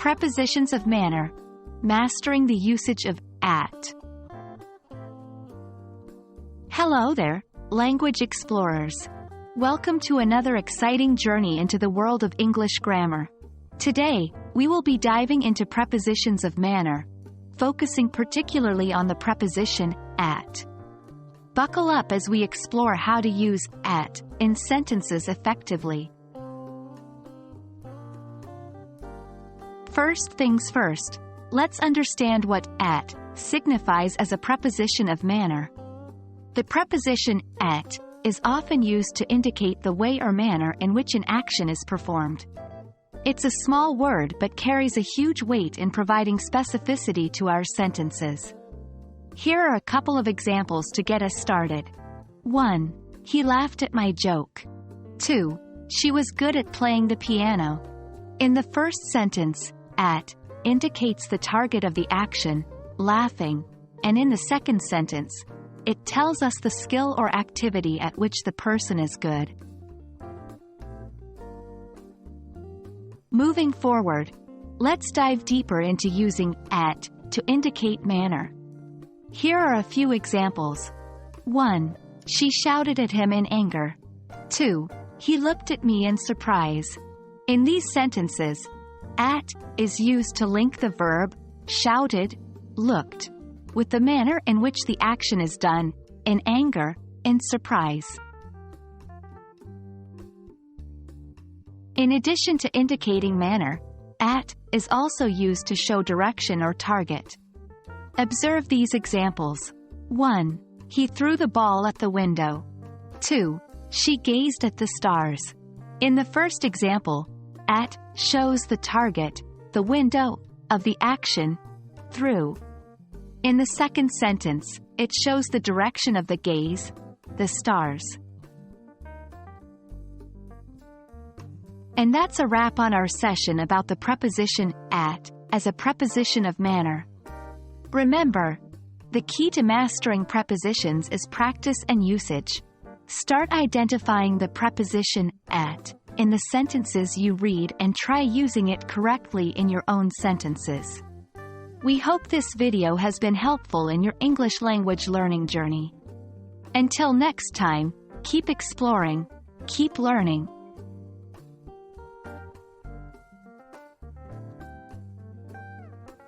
Prepositions of manner. Mastering the usage of at. Hello there, language explorers. Welcome to another exciting journey into the world of English grammar. Today, we will be diving into prepositions of manner, focusing particularly on the preposition at. Buckle up as we explore how to use at in sentences effectively. First things first, let's understand what at signifies as a preposition of manner. The preposition at is often used to indicate the way or manner in which an action is performed. It's a small word but carries a huge weight in providing specificity to our sentences. Here are a couple of examples to get us started. 1. He laughed at my joke. 2. She was good at playing the piano. In the first sentence, at indicates the target of the action, laughing, and in the second sentence, it tells us the skill or activity at which the person is good. Moving forward, let's dive deeper into using at to indicate manner. Here are a few examples. 1. She shouted at him in anger. 2. He looked at me in surprise. In these sentences, at is used to link the verb shouted, looked, with the manner in which the action is done, in anger, in surprise. In addition to indicating manner, at is also used to show direction or target. Observe these examples. 1. He threw the ball at the window. 2. She gazed at the stars. In the first example, at shows the target, the window, of the action, through. In the second sentence, it shows the direction of the gaze, the stars. And that's a wrap on our session about the preposition at as a preposition of manner. Remember, the key to mastering prepositions is practice and usage. Start identifying the preposition at in the sentences you read and try using it correctly in your own sentences. We hope this video has been helpful in your English language learning journey. Until next time, keep exploring, keep learning,